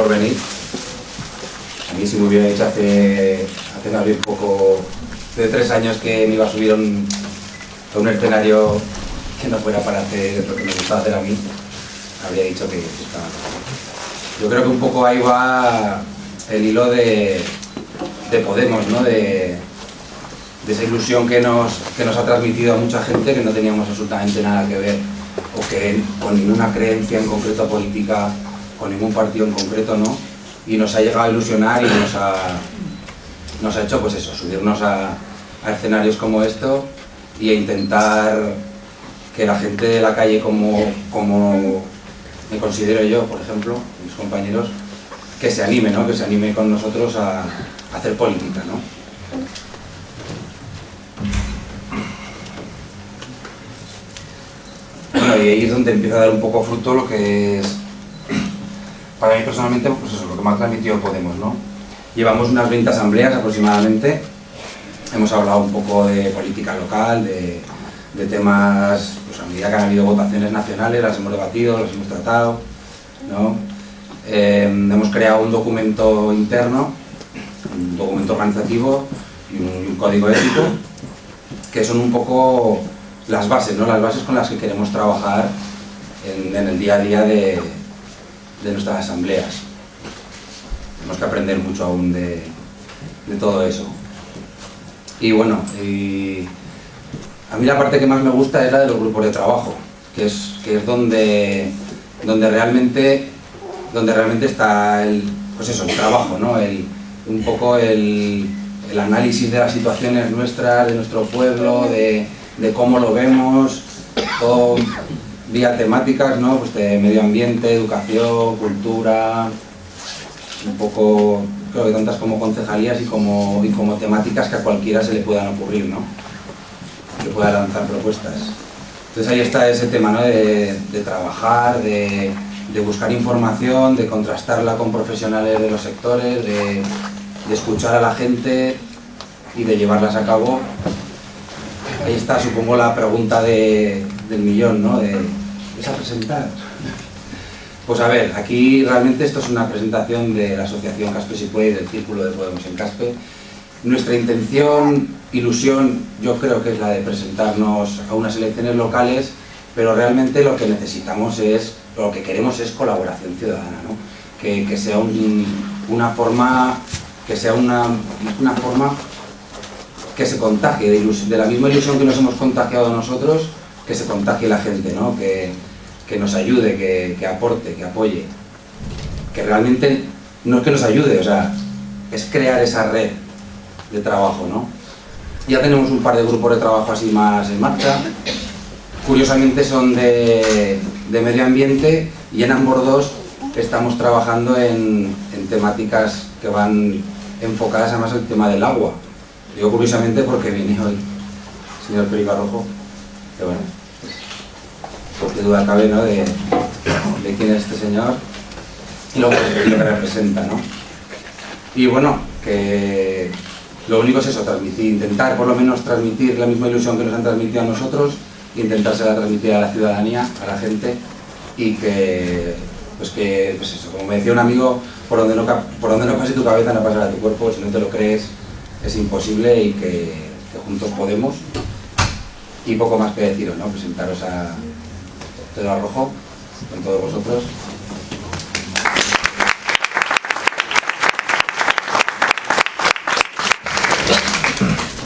por venir. A mí si me hubiera dicho hace un poco de 3 años que me iba a subir a un escenario que no fuera para hacer lo que me gustaba hacer a mí, habría dicho que estaba. Yo creo que un poco ahí va el hilo de Podemos, ¿no? De esa ilusión que nos ha transmitido a mucha gente que no teníamos absolutamente nada que ver, o que con ninguna creencia en concreto política, con ningún partido en concreto, ¿no? Y nos ha llegado a ilusionar y nos ha hecho, pues eso, subirnos a escenarios como esto y a intentar que la gente de la calle, como me considero yo, por ejemplo, mis compañeros, que se anime, ¿no? Que se anime con nosotros a hacer política, ¿no? Bueno, y ahí es donde empieza a dar un poco fruto lo que es, para mí personalmente, pues eso, lo que me ha transmitido Podemos, ¿no? Llevamos unas 20 asambleas aproximadamente, hemos hablado un poco de política local, de temas, pues a medida que han habido votaciones nacionales, las hemos debatido, las hemos tratado, ¿no? Hemos creado un documento interno, un documento organizativo y un código ético, que son un poco las bases, ¿no? Las bases con las que queremos trabajar en el día a día de nuestras asambleas. Tenemos que aprender mucho aún de todo eso. Y bueno, a mí la parte que más me gusta es la de los grupos de trabajo, que es donde realmente está el trabajo, ¿no? Un poco el análisis de las situaciones nuestras, de nuestro pueblo, de cómo lo vemos, todo vía temáticas, ¿no? Pues de medio ambiente, educación, cultura, un poco, creo que tantas como concejalías y como temáticas que a cualquiera se le puedan ocurrir, ¿no? Que pueda lanzar propuestas. Entonces ahí está ese tema, ¿no? De trabajar, de buscar información, de contrastarla con profesionales de los sectores, de escuchar a la gente y de llevarlas a cabo. Ahí está, supongo, la pregunta del millón, ¿no? ¿Es a presentar? Pues a ver, aquí realmente esto es una presentación de la asociación Caspe Si Puede y del Círculo de Podemos en Caspe. Nuestra intención, ilusión, yo creo que es la de presentarnos a unas elecciones locales, pero realmente lo que necesitamos lo que queremos es colaboración ciudadana, ¿no? Que sea una forma que se contagie de la misma ilusión que nos hemos contagiado nosotros, que se contagie la gente, ¿no? Que nos ayude, que aporte, que apoye, que realmente no es que nos ayude, o sea, es crear esa red de trabajo, ¿no? Ya tenemos un par de grupos de trabajo así más en marcha. Curiosamente son de medio ambiente y en ambos dos estamos trabajando en temáticas que van enfocadas además al tema del agua. Digo curiosamente porque viene hoy el señor Perico Rojo, que bueno, pues qué duda cabe, ¿no? de quién es este señor y lo que representa, ¿no? Y bueno, que lo único es eso, intentar por lo menos transmitir la misma ilusión que nos han transmitido a nosotros, intentársela transmitir a la ciudadanía, a la gente, y pues eso, como me decía un amigo, por donde no pase tu cabeza no pasará tu cuerpo, si no te lo crees es imposible, y que juntos podemos. Y poco más que deciros, ¿no? Presentaros a Pedro Rojo, con todos vosotros.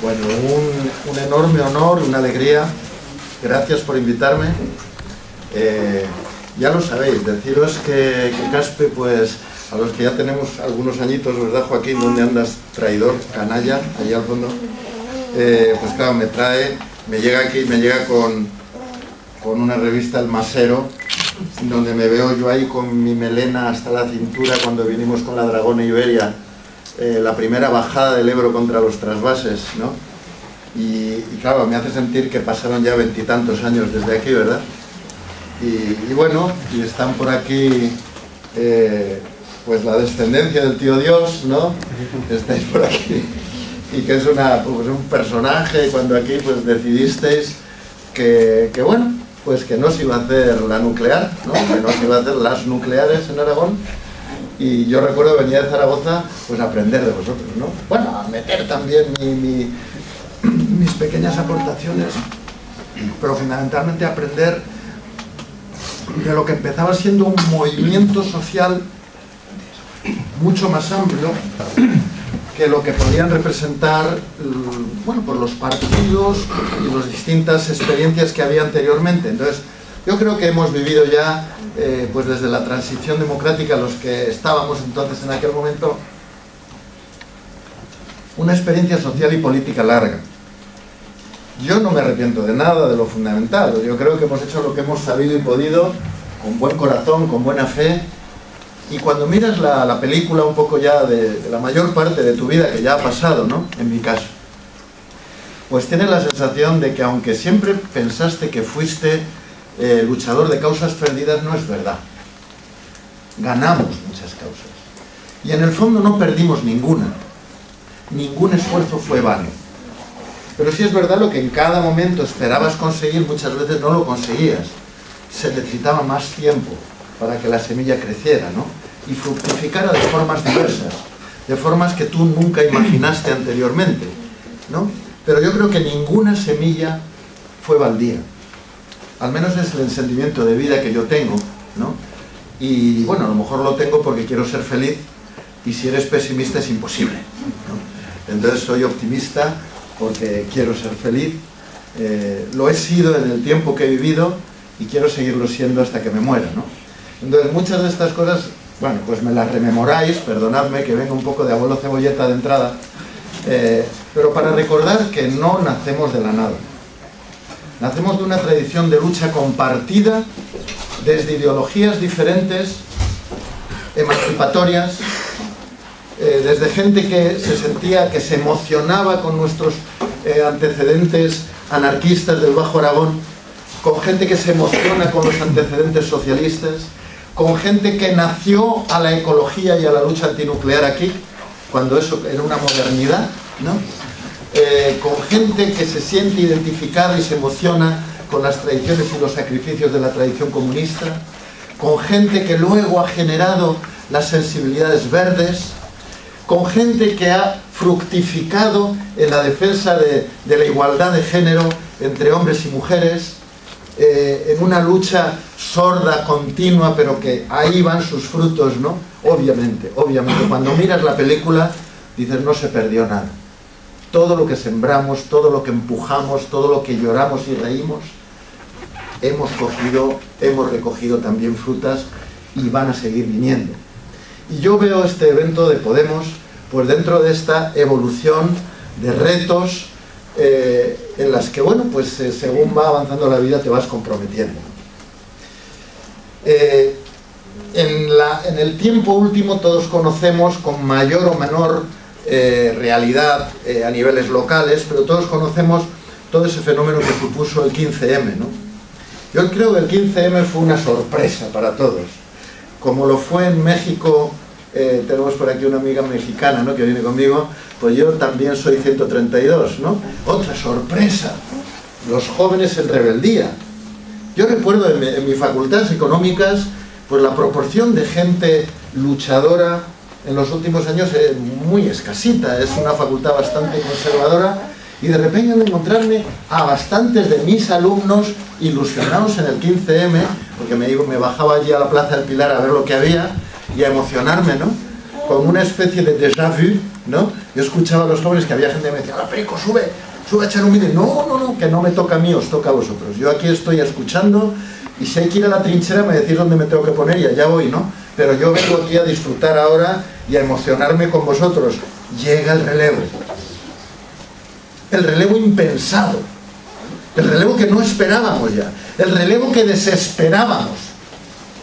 Bueno, un enorme honor, una alegría. Gracias por invitarme. Ya lo sabéis, deciros que Caspe, pues a los que ya tenemos algunos añitos, ¿verdad, Joaquín? ¿Dónde andas, traidor, canalla, allá al fondo? Pues claro, me llega aquí, me llega con una revista El Masero, donde me veo yo ahí con mi melena hasta la cintura cuando vinimos con la Dragona Iberia, la primera bajada del Ebro contra los trasvases, ¿no? Y claro, me hace sentir que pasaron ya 20 y tantos años desde aquí, ¿verdad? Y bueno, y están por aquí pues la descendencia del tío Dios, ¿no? Estáis por aquí. Y que es un personaje, cuando aquí pues decidisteis que bueno, pues que no se iba a hacer la nuclear, ¿no? Que no se iba a hacer las nucleares en Aragón, y yo recuerdo venir de Zaragoza pues a aprender de vosotros, ¿no? Bueno, a meter también mis pequeñas aportaciones, pero fundamentalmente aprender de lo que empezaba siendo un movimiento social mucho más amplio que lo que podían representar, bueno, pues los partidos y las distintas experiencias que había anteriormente. Entonces, yo creo que hemos vivido ya, pues desde la transición democrática, los que estábamos entonces en aquel momento, una experiencia social y política larga. Yo no me arrepiento de nada, de lo fundamental. Yo creo que hemos hecho lo que hemos sabido y podido, con buen corazón, con buena fe. Y cuando miras la película un poco ya de la mayor parte de tu vida, que ya ha pasado, ¿no? En mi caso, pues tienes la sensación de que aunque siempre pensaste que fuiste luchador de causas perdidas, no es verdad. Ganamos muchas causas. Y en el fondo no perdimos ninguna. Ningún esfuerzo fue vano. Pero sí es verdad lo que en cada momento esperabas conseguir, muchas veces no lo conseguías. Se necesitaba más tiempo para que la semilla creciera, ¿no? Y fructificara de formas diversas, de formas que tú nunca imaginaste anteriormente, ¿no? Pero yo creo que ninguna semilla fue baldía. Al menos es el sentimiento de vida que yo tengo, ¿no? Y bueno, a lo mejor lo tengo porque quiero ser feliz, y si eres pesimista es imposible, ¿no? Entonces soy optimista porque quiero ser feliz, lo he sido en el tiempo que he vivido y quiero seguirlo siendo hasta que me muera, ¿no? Entonces muchas de estas cosas, bueno, pues me las rememoráis, perdonadme que venga un poco de abuelo cebolleta de entrada, pero para recordar que no nacemos de la nada. Nacemos de una tradición de lucha compartida desde ideologías diferentes, emancipatorias, desde gente que se sentía, que se emocionaba con nuestros antecedentes anarquistas del Bajo Aragón, con gente que se emociona con los antecedentes socialistas, con gente que nació a la ecología y a la lucha antinuclear aquí, cuando eso era una modernidad, ¿no? Con gente que se siente identificada y se emociona con las tradiciones y los sacrificios de la tradición comunista, con gente que luego ha generado las sensibilidades verdes, con gente que ha fructificado en la defensa de la igualdad de género entre hombres y mujeres, en una lucha sorda, continua, pero que ahí van sus frutos, ¿no? Obviamente, cuando miras la película dices no se perdió nada. Todo lo que sembramos, todo lo que empujamos, todo lo que lloramos y reímos, hemos recogido también frutas y van a seguir viniendo. Y yo veo este evento de Podemos pues dentro de esta evolución de retos en las que, bueno, pues según va avanzando la vida te vas comprometiendo. En el tiempo último todos conocemos con mayor o menor realidad a niveles locales, pero todos conocemos todo ese fenómeno que supuso el 15M, ¿no? Yo creo que el 15M fue una sorpresa para todos, como lo fue en México. Tenemos por aquí una amiga mexicana, ¿no?, que viene conmigo, pues yo también soy 132, ¿no? Otra sorpresa, los jóvenes en rebeldía. Yo recuerdo en mi facultades económicas, pues la proporción de gente luchadora en los últimos años es muy escasita, es una facultad bastante conservadora, y de repente encontrarme a bastantes de mis alumnos ilusionados en el 15M, porque me bajaba allí a la Plaza del Pilar a ver lo que había, y a emocionarme, ¿no? Con una especie de déjà vu, ¿no? Yo escuchaba a los jóvenes que había gente que me decía, ¡ah, Perico, sube a echar un vídeo! No, que no me toca a mí, os toca a vosotros. Yo aquí estoy escuchando, y si hay que ir a la trinchera me decís dónde me tengo que poner y allá voy, ¿no? Pero yo vengo aquí a disfrutar ahora y a emocionarme con vosotros. Llega el relevo impensado, el relevo que no esperábamos ya, el relevo que desesperábamos.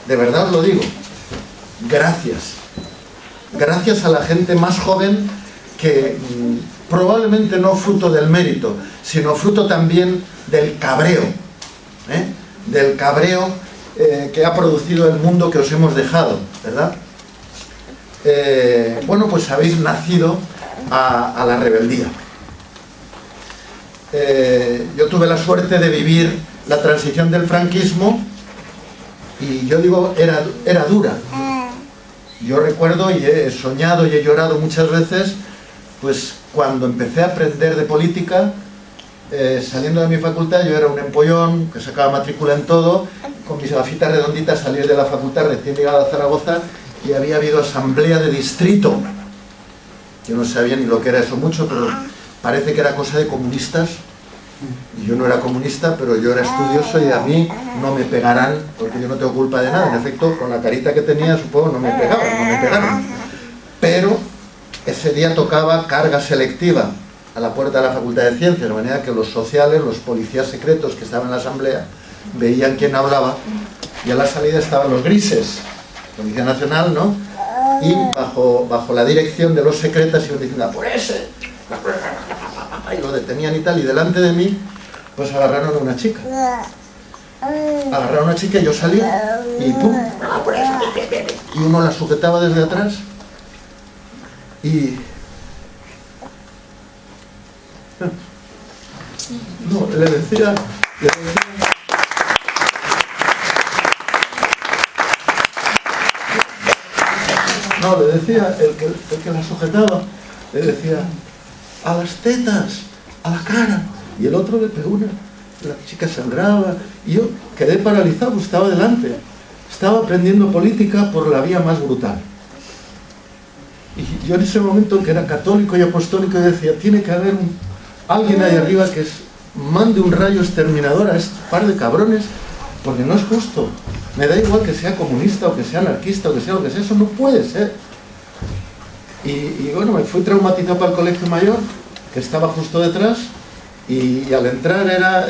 De verdad os lo digo. Gracias a la gente más joven que probablemente no fruto del mérito, sino fruto también del cabreo, que ha producido el mundo que os hemos dejado, ¿verdad? Bueno, pues habéis nacido a la rebeldía. Yo tuve la suerte de vivir la transición del franquismo y yo digo, era dura. Yo recuerdo y he soñado y he llorado muchas veces, pues cuando empecé a aprender de política, saliendo de mi facultad, yo era un empollón que sacaba matrícula en todo, con mis gafitas redonditas salí de la facultad recién llegado a Zaragoza y había habido asamblea de distrito. Yo no sabía ni lo que era eso mucho, pero parece que era cosa de comunistas. Y yo no era comunista, pero yo era estudioso y a mí no me pegarán, porque yo no tengo culpa de nada. En efecto, con la carita que tenía, supongo, no me pegaron. Pero ese día tocaba carga selectiva a la puerta de la Facultad de Ciencias, de manera que los sociales, los policías secretos que estaban en la asamblea, veían quién hablaba, y a la salida estaban los grises, Policía Nacional, ¿no? Y bajo la dirección de los secretas iban diciendo, por ese, y lo detenían y tal, y delante de mí, pues agarraron a una chica. Agarraron a una chica y yo salí, y ¡pum! Y uno la sujetaba desde atrás, y... No, le decía el que la sujetaba, le decía, a las tetas, a la cara, y el otro le pegó la chica sangraba, y yo quedé paralizado, estaba delante, estaba aprendiendo política por la vía más brutal. Y yo en ese momento, que era católico y apostólico, decía, tiene que haber alguien ahí arriba que mande un rayo exterminador a este par de cabrones, porque no es justo. Me da igual que sea comunista o que sea anarquista o que sea lo que sea, eso no puede ser. Y bueno, me fui traumatizado para el colegio mayor, que estaba justo detrás, y al entrar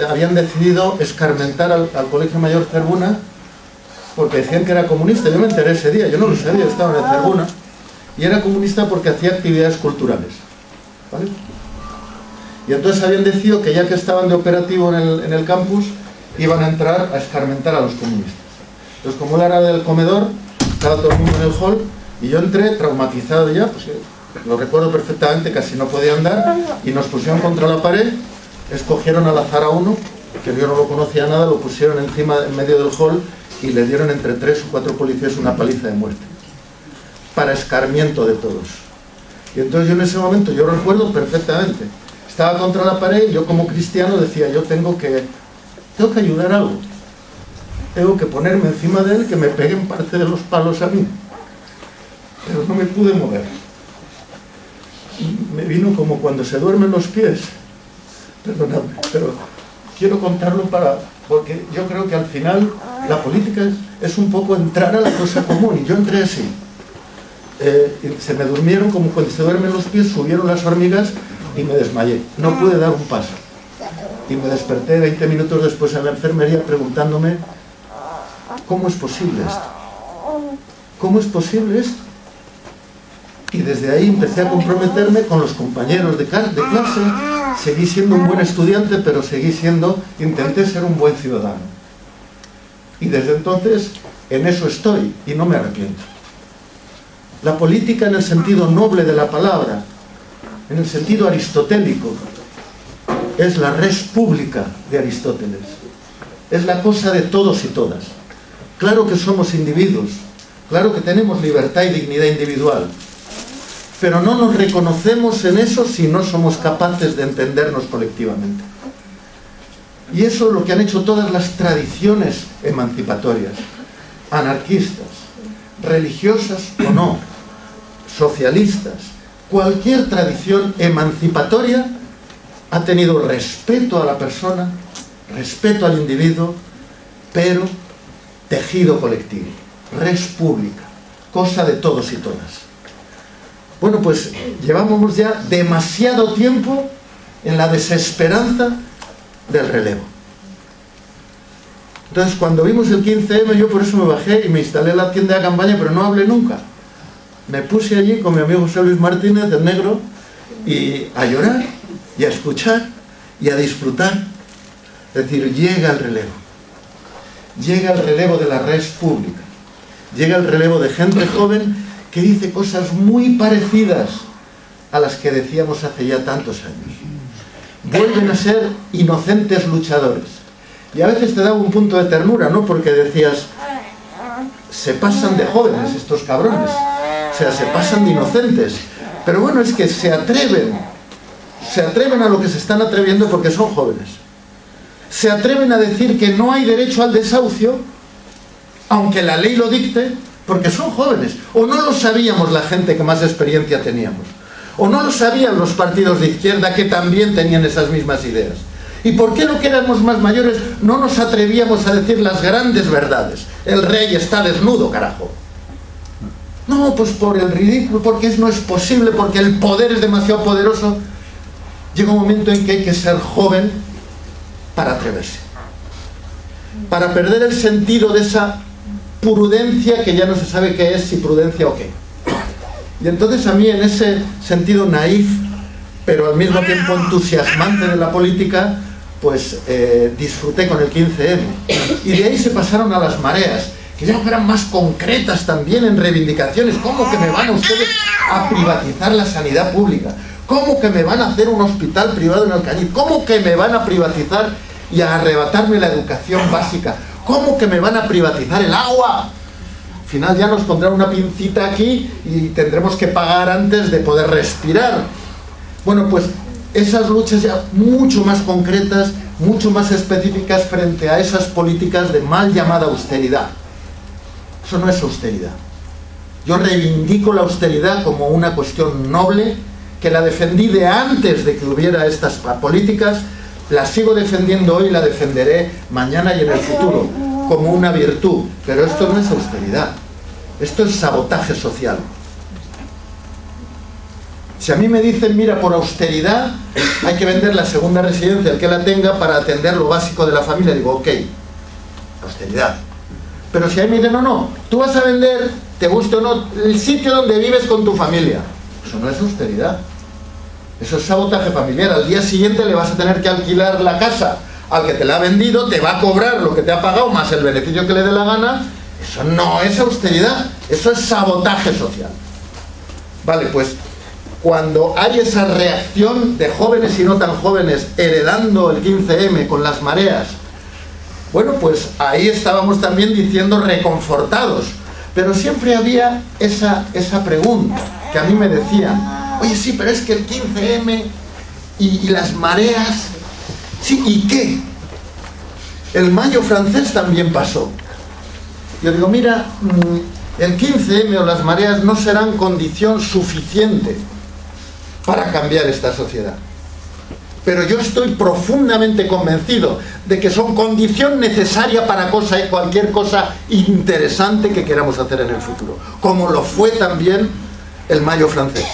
habían decidido escarmentar al colegio mayor Zerbuna, porque decían que era comunista. Yo me enteré ese día, yo no lo sabía, estaba en el Zerbuna, y era comunista porque hacía actividades culturales, ¿vale? Y entonces habían decidido que ya que estaban de operativo en el campus, iban a entrar a escarmentar a los comunistas. Entonces, como era del comedor, estaba todo el mundo en el hall, y yo entré traumatizado ya, pues lo recuerdo perfectamente, casi no podía andar, y nos pusieron contra la pared, escogieron al azar a uno, que yo no lo conocía nada, lo pusieron encima, en medio del hall, y le dieron entre 3 o 4 policías una paliza de muerte, para escarmiento de todos. Y entonces yo en ese momento, yo recuerdo perfectamente, estaba contra la pared y yo como cristiano decía, yo tengo que ayudar a algo, tengo que ponerme encima de él, que me peguen parte de los palos a mí, pero no me pude mover. Me vino como cuando se duermen los pies, perdonadme, pero quiero contarlo porque yo creo que al final la política es un poco entrar a la cosa común, y yo entré así. Se me durmieron como cuando se duermen los pies, subieron las hormigas y me desmayé, no pude dar un paso, y me desperté 20 minutos después en la enfermería preguntándome, ¿cómo es posible esto? ¿Cómo es posible esto? Y desde ahí empecé a comprometerme con los compañeros de clase, seguí siendo un buen estudiante, pero intenté ser un buen ciudadano, y desde entonces en eso estoy y no me arrepiento. La política en el sentido noble de la palabra, en el sentido aristotélico, es la res pública de Aristóteles. Es la cosa de todos y todas. Claro que somos individuos, claro que tenemos libertad y dignidad individual, pero no nos reconocemos en eso si no somos capaces de entendernos colectivamente. Y eso es lo que han hecho todas las tradiciones emancipatorias, anarquistas, religiosas o no, socialistas. Cualquier tradición emancipatoria ha tenido respeto a la persona, respeto al individuo, pero tejido colectivo, res pública, cosa de todos y todas. Bueno, pues llevamos ya demasiado tiempo en la desesperanza del relevo. Entonces, cuando vimos el 15M, yo por eso me bajé y me instalé en la tienda de campaña, pero no hablé nunca. Me puse allí con mi amigo José Luis Martínez, el negro, y a llorar, y a escuchar, y a disfrutar. Es decir, llega el relevo. Llega el relevo de la res pública. Llega el relevo de gente joven que dice cosas muy parecidas a las que decíamos hace ya tantos años. Vuelven a ser inocentes luchadores. Y a veces te daba un punto de ternura, ¿no? Porque decías, se pasan de jóvenes estos cabrones. O sea, se pasan de inocentes. Pero bueno, es que se atreven a lo que se están atreviendo porque son jóvenes. Se atreven a decir que no hay derecho al desahucio, aunque la ley lo dicte, porque son jóvenes. O no lo sabíamos la gente que más experiencia teníamos. O no lo sabían los partidos de izquierda que también tenían esas mismas ideas. ¿Y por qué lo que éramos más mayores no nos atrevíamos a decir las grandes verdades? El rey está desnudo, carajo. No, pues por el ridículo, porque no es posible, porque el poder es demasiado poderoso. Llega un momento en que hay que ser joven para atreverse. Para perder el sentido de esa prudencia que ya no se sabe qué es, si prudencia o qué. Y entonces a mí, en ese sentido naif, pero al mismo tiempo entusiasmante de la política, pues disfruté con el 15M. Y de ahí se pasaron a las mareas, que ya eran más concretas también en reivindicaciones. ¿Cómo que me van a ustedes a privatizar la sanidad pública? ¿Cómo que me van a hacer un hospital privado en Alcañiz? ¿Cómo que me van a privatizar y a arrebatarme la educación básica? ¿Cómo que me van a privatizar el agua? Al final ya nos pondrán una pincita aquí y tendremos que pagar antes de poder respirar. Bueno, pues esas luchas ya mucho más concretas, mucho más específicas frente a esas políticas de mal llamada austeridad. Eso no es austeridad. Yo reivindico la austeridad como una cuestión noble, que la defendí de antes de que hubiera estas políticas, la sigo defendiendo hoy y la defenderé mañana y en el futuro, como una virtud. Pero esto no es austeridad, esto es sabotaje social. Si a mí me dicen, mira, por austeridad hay que vender la segunda residencia, el que la tenga, para atender lo básico de la familia, digo, ok, austeridad. Pero si a mí me dicen, no, tú vas a vender, te guste o no, el sitio donde vives con tu familia, eso no es austeridad, eso es sabotaje familiar. Al día siguiente le vas a tener que alquilar la casa al que te la ha vendido, te va a cobrar lo que te ha pagado más el beneficio que le dé la gana. Eso no es austeridad, eso es sabotaje social. Vale, pues cuando hay esa reacción de jóvenes y no tan jóvenes heredando el 15M con las mareas, bueno, pues ahí estábamos también diciendo reconfortados. Pero siempre había esa pregunta que a mí me decían, oye, sí, pero es que el 15M y las mareas, sí, ¿y qué? El mayo francés también pasó. Yo digo, mira, el 15M o las mareas no serán condición suficiente para cambiar esta sociedad. Pero yo estoy profundamente convencido de que son condición necesaria para cualquier cosa interesante que queramos hacer en el futuro, como lo fue también el mayo francés.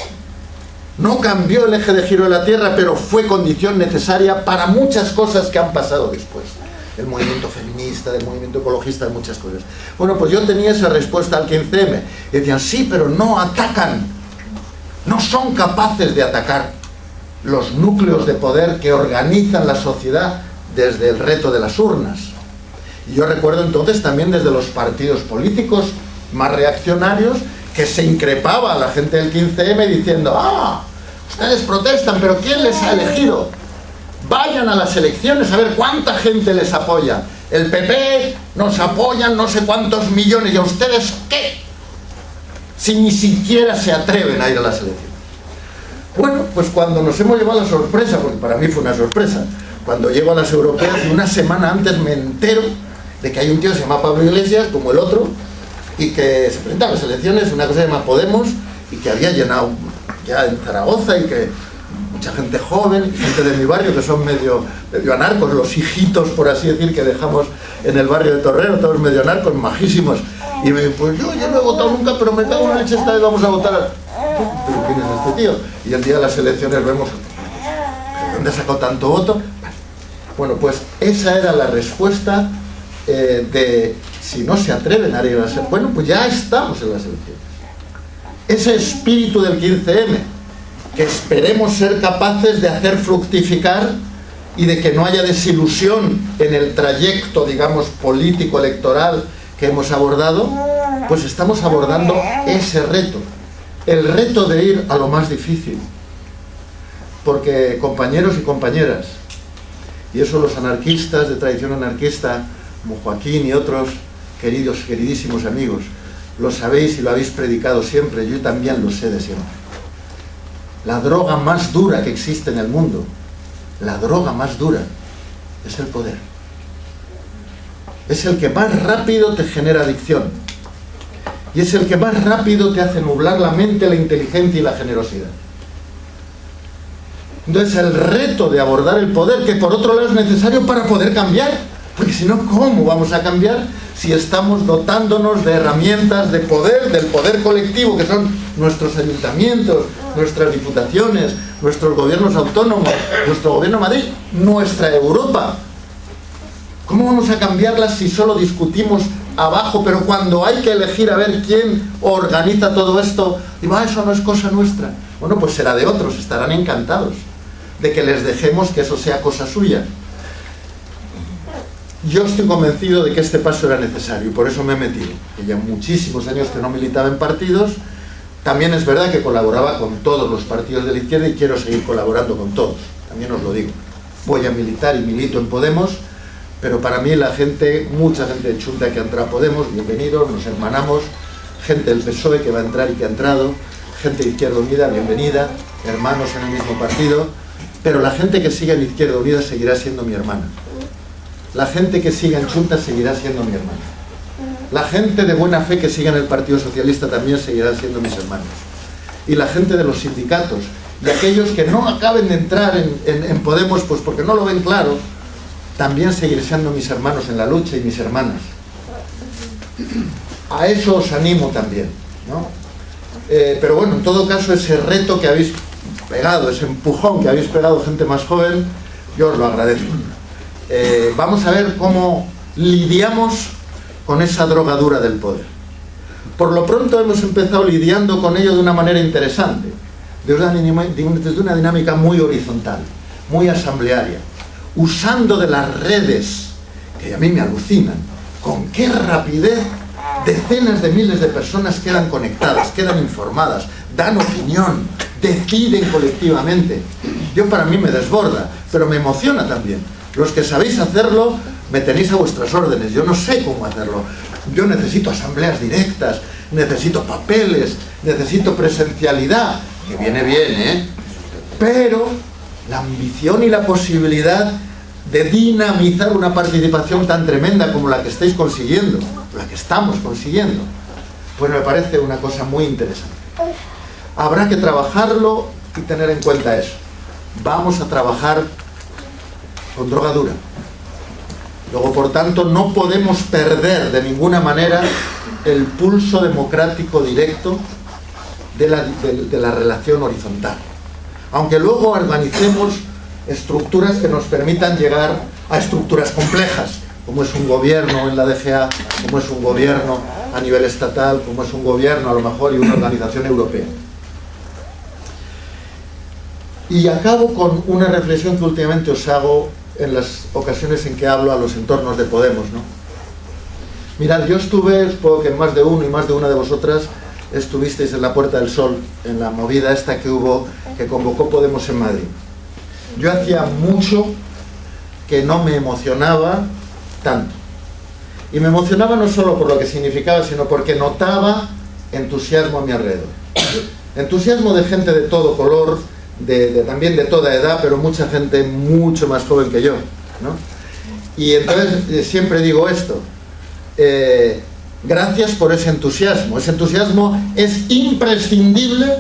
No cambió el eje de giro de la Tierra, pero fue condición necesaria para muchas cosas que han pasado después. El movimiento feminista, el movimiento ecologista, muchas cosas. Bueno, pues yo tenía esa respuesta al 15M. Y decían, sí, pero no atacan, no son capaces de atacar los núcleos de poder que organizan la sociedad desde el reto de las urnas. Y yo recuerdo entonces también desde los partidos políticos más reaccionarios que se increpaba a la gente del 15M diciendo, ustedes protestan, pero ¿quién les ha elegido? Vayan a las elecciones a ver cuánta gente les apoya. El PP nos apoyan no sé cuántos millones, ¿y a ustedes qué? Si ni siquiera se atreven a ir a las elecciones. Bueno, pues cuando nos hemos llevado la sorpresa, porque para mí fue una sorpresa, cuando llego a las europeas y una semana antes me entero de que hay un tío que se llama Pablo Iglesias, como el otro, y que se presenta a las elecciones, una cosa que se llama Podemos, y que había llenado ya en Zaragoza, y que mucha gente joven, gente de mi barrio que son medio anarcos, los hijitos, por así decir, que dejamos en el barrio de Torrero, todos medio anarcos, majísimos. Y me dijo, pues yo no he votado nunca, pero me cago en la leche, esta vez vamos a votar. ¿Pero quién es este tío? Y el día de las elecciones vemos, ¿de dónde ha sacado tanto voto? Bueno, pues esa era la respuesta de si no se atreven a ir a las elecciones. Bueno, pues ya estamos en las elecciones. Ese espíritu del 15M, que esperemos ser capaces de hacer fructificar y de que no haya desilusión en el trayecto, digamos, político, electoral que hemos abordado, pues estamos abordando ese reto. El reto de ir a lo más difícil. Porque, compañeros y compañeras, y eso los anarquistas de tradición anarquista, como Joaquín y otros queridísimos amigos, lo sabéis y lo habéis predicado siempre, yo también lo sé de siempre. La droga más dura que existe en el mundo, la droga más dura, es el poder. Es el que más rápido te genera adicción. Y es el que más rápido te hace nublar la mente, la inteligencia y la generosidad. Entonces el reto de abordar el poder, que por otro lado es necesario para poder cambiar, porque si no, ¿cómo vamos a cambiar si estamos dotándonos de herramientas de poder, del poder colectivo, que son nuestros ayuntamientos, nuestras diputaciones, nuestros gobiernos autónomos, nuestro gobierno de Madrid, nuestra Europa? ¿Cómo vamos a cambiarlas si solo discutimos abajo, pero cuando hay que elegir a ver quién organiza todo esto, digo, eso no es cosa nuestra? Bueno, pues será de otros, estarán encantados de que les dejemos que eso sea cosa suya. Yo estoy convencido de que este paso era necesario y por eso me he metido, que ya muchísimos años que no militaba en partidos. También es verdad que colaboraba con todos los partidos de la izquierda y quiero seguir colaborando con todos, también os lo digo. Voy a militar y milito en Podemos, pero para mí la gente, mucha gente de Chunta que ha entrado a Podemos, bienvenidos, nos hermanamos, gente del PSOE que va a entrar y que ha entrado, gente de Izquierda Unida, bienvenida, hermanos en el mismo partido, pero la gente que siga en Izquierda Unida seguirá siendo mi hermana. La gente que siga en Chunta seguirá siendo mi hermana. La gente de buena fe que siga en el Partido Socialista también seguirá siendo mis hermanos. Y la gente de los sindicatos, y aquellos que no acaben de entrar en Podemos, pues porque no lo ven claro, también seguirán siendo mis hermanos en la lucha y mis hermanas. A eso os animo también, ¿no? Pero bueno, en todo caso, ese reto que habéis pegado, ese empujón que habéis pegado gente más joven, yo os lo agradezco. Vamos a ver cómo lidiamos con esa drogadura del poder. Por lo pronto hemos empezado lidiando con ello de una manera interesante, desde una dinámica muy horizontal, muy asamblearia, usando de las redes, que a mí me alucinan, con qué rapidez decenas de miles de personas quedan conectadas, quedan informadas, dan opinión, deciden colectivamente. Yo, para mí me desborda, pero me emociona también. Los que sabéis hacerlo, me tenéis a vuestras órdenes. Yo no sé cómo hacerlo. Yo necesito asambleas directas, necesito papeles, necesito presencialidad, que viene bien, pero la ambición y la posibilidad de dinamizar una participación tan tremenda como la que estáis consiguiendo, la que estamos consiguiendo, pues me parece una cosa muy interesante. Habrá que trabajarlo y tener en cuenta eso. Vamos a trabajar con droga dura. Luego, por tanto, no podemos perder de ninguna manera el pulso democrático directo de la relación horizontal. Aunque luego organicemos estructuras que nos permitan llegar a estructuras complejas, como es un gobierno en la DGA, como es un gobierno a nivel estatal, como es un gobierno a lo mejor y una organización europea. Y acabo con una reflexión que últimamente os hago en las ocasiones en que hablo a los entornos de Podemos, ¿no? Mirad, yo estuve, supongo que más de uno y más de una de vosotras estuvisteis en la Puerta del Sol, en la movida esta que hubo, que convocó Podemos en Madrid. Yo hacía mucho que no me emocionaba tanto. Y me emocionaba no solo por lo que significaba, sino porque notaba entusiasmo a mi alrededor. Entusiasmo de gente de todo color, también de toda edad, pero mucha gente mucho más joven que yo, ¿no? Y entonces siempre digo esto, gracias por ese entusiasmo. Ese entusiasmo es imprescindible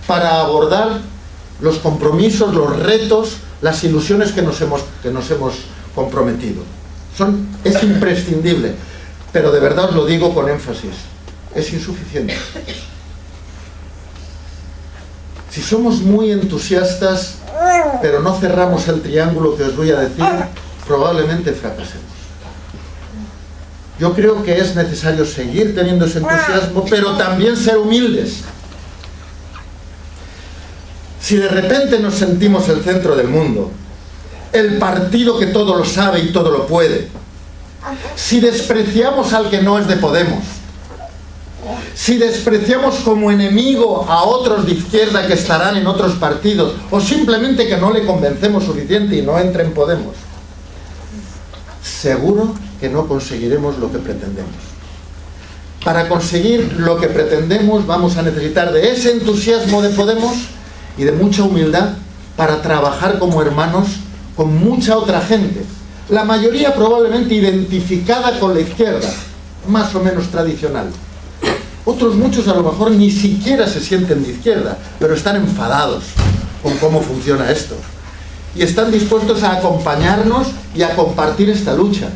para abordar los compromisos, los retos, las ilusiones que nos hemos comprometido. Es imprescindible, pero de verdad os lo digo con énfasis, es insuficiente. Si somos muy entusiastas, pero no cerramos el triángulo que os voy a decir, probablemente fracasemos. Yo creo que es necesario seguir teniendo ese entusiasmo, pero también ser humildes. Si de repente nos sentimos el centro del mundo, el partido que todo lo sabe y todo lo puede, si despreciamos al que no es de Podemos, si despreciamos como enemigo a otros de izquierda que estarán en otros partidos, o simplemente que no le convencemos suficiente y no entre en Podemos, seguro que no conseguiremos lo que pretendemos. Para conseguir lo que pretendemos vamos a necesitar de ese entusiasmo de Podemos y de mucha humildad para trabajar como hermanos con mucha otra gente. La mayoría probablemente identificada con la izquierda, más o menos tradicional. Otros muchos a lo mejor ni siquiera se sienten de izquierda, pero están enfadados con cómo funciona esto. Y están dispuestos a acompañarnos y a compartir esta lucha.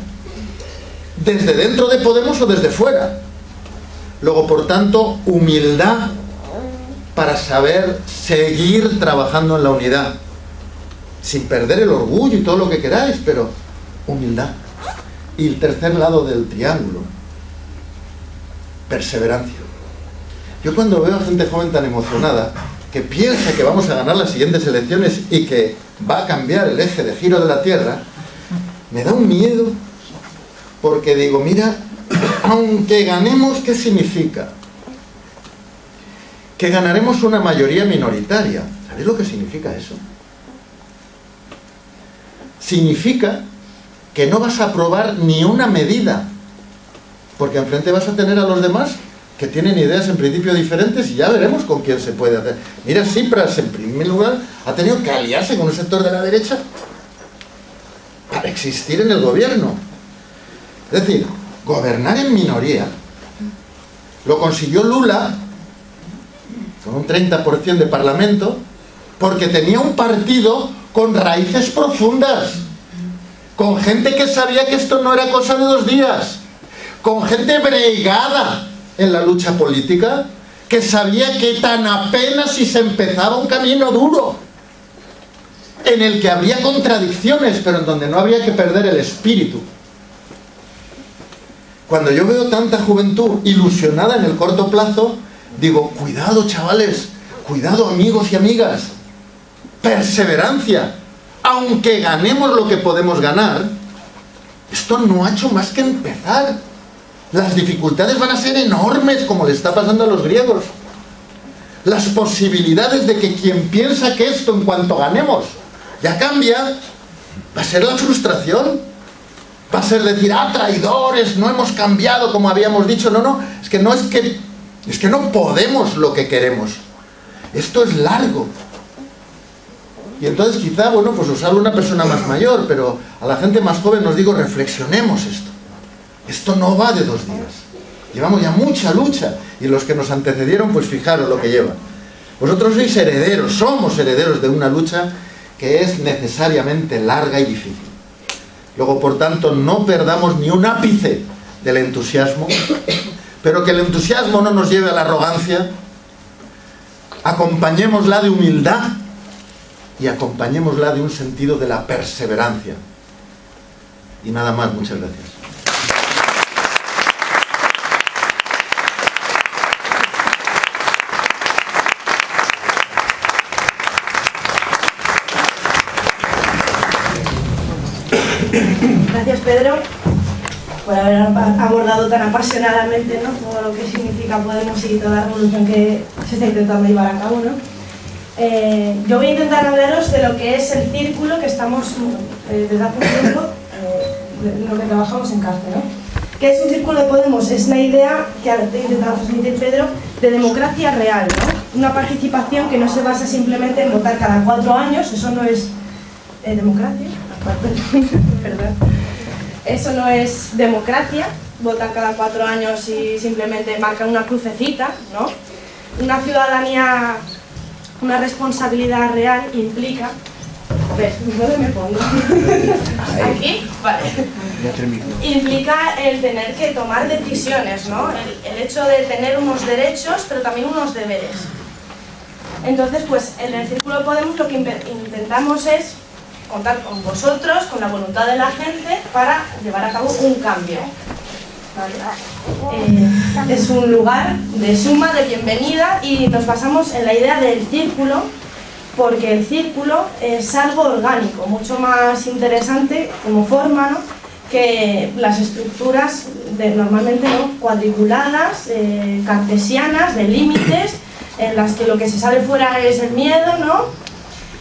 Desde dentro de Podemos o desde fuera. Luego, por tanto, humildad para saber seguir trabajando en la unidad. Sin perder el orgullo y todo lo que queráis, pero humildad. Y el tercer lado del triángulo, perseverancia. Yo cuando veo a gente joven tan emocionada, que piensa que vamos a ganar las siguientes elecciones y que va a cambiar el eje de giro de la Tierra, me da un miedo, porque digo, mira, aunque ganemos, ¿qué significa? Que ganaremos una mayoría minoritaria. ¿Sabéis lo que significa eso? Significa que no vas a aprobar ni una medida, porque enfrente vas a tener a los demás que tienen ideas en principio diferentes y ya veremos con quién se puede hacer. Mira, Tsipras, en primer lugar, ha tenido que aliarse con un sector de la derecha para existir en el gobierno. Es decir, gobernar en minoría lo consiguió Lula con un 30% de parlamento porque tenía un partido con raíces profundas, con gente que sabía que esto no era cosa de 2 días, con gente bregada en la lucha política, que sabía que tan apenas si se empezaba un camino duro, en el que habría contradicciones, pero en donde no había que perder el espíritu. Cuando yo veo tanta juventud ilusionada en el corto plazo, digo, cuidado chavales, cuidado amigos y amigas, perseverancia. Aunque ganemos lo que podemos ganar, esto no ha hecho más que empezar. Las dificultades van a ser enormes, como le está pasando a los griegos. Las posibilidades de que quien piensa que esto en cuanto ganemos ya cambia, va a ser la frustración. Va a ser decir, traidores, no hemos cambiado como habíamos dicho. No, es que no podemos lo que queremos. Esto es largo. Y entonces quizá, bueno, pues os hablo una persona más mayor, pero a la gente más joven nos digo, reflexionemos esto. Esto no va de 2 días. Llevamos ya mucha lucha. Y los que nos antecedieron, pues fijaros lo que llevan. Vosotros sois herederos, somos herederos de una lucha que es necesariamente larga y difícil. Luego, por tanto, no perdamos ni un ápice del entusiasmo, pero que el entusiasmo no nos lleve a la arrogancia. Acompañémosla de humildad y acompañémosla de un sentido de la perseverancia. Y nada más, muchas gracias. Gracias, Pedro, por haber abordado tan apasionadamente, ¿no?, todo lo que significa Podemos y toda la revolución que se está intentando llevar a cabo, ¿no? Yo voy a intentar hablaros de lo que es el círculo que estamos desde hace un tiempo, lo que trabajamos en CASPE, ¿no? ¿Qué es un círculo de Podemos? Es la idea que ha intentado transmitir Pedro de democracia real, ¿no? Una participación que no se basa simplemente en votar cada 4 años, eso no es democracia. Perdón. Eso no es democracia, votan cada 4 años y simplemente marcan una crucecita, ¿no? Una ciudadanía, una responsabilidad real implica... A ver, ¿dónde me pongo? ¿Aquí? Vale. Implica el tener que tomar decisiones, ¿no? El hecho de tener unos derechos, pero también unos deberes. Entonces, pues en el Círculo Podemos lo que intentamos es contar con vosotros, con la voluntad de la gente para llevar a cabo un cambio. ¿Vale? Es un lugar de suma, de bienvenida, y nos basamos en la idea del círculo porque el círculo es algo orgánico, mucho más interesante como forma, ¿no?, que las estructuras normalmente, ¿no?, cuadriculadas, cartesianas, de límites, en las que lo que se sale fuera es el miedo, ¿no?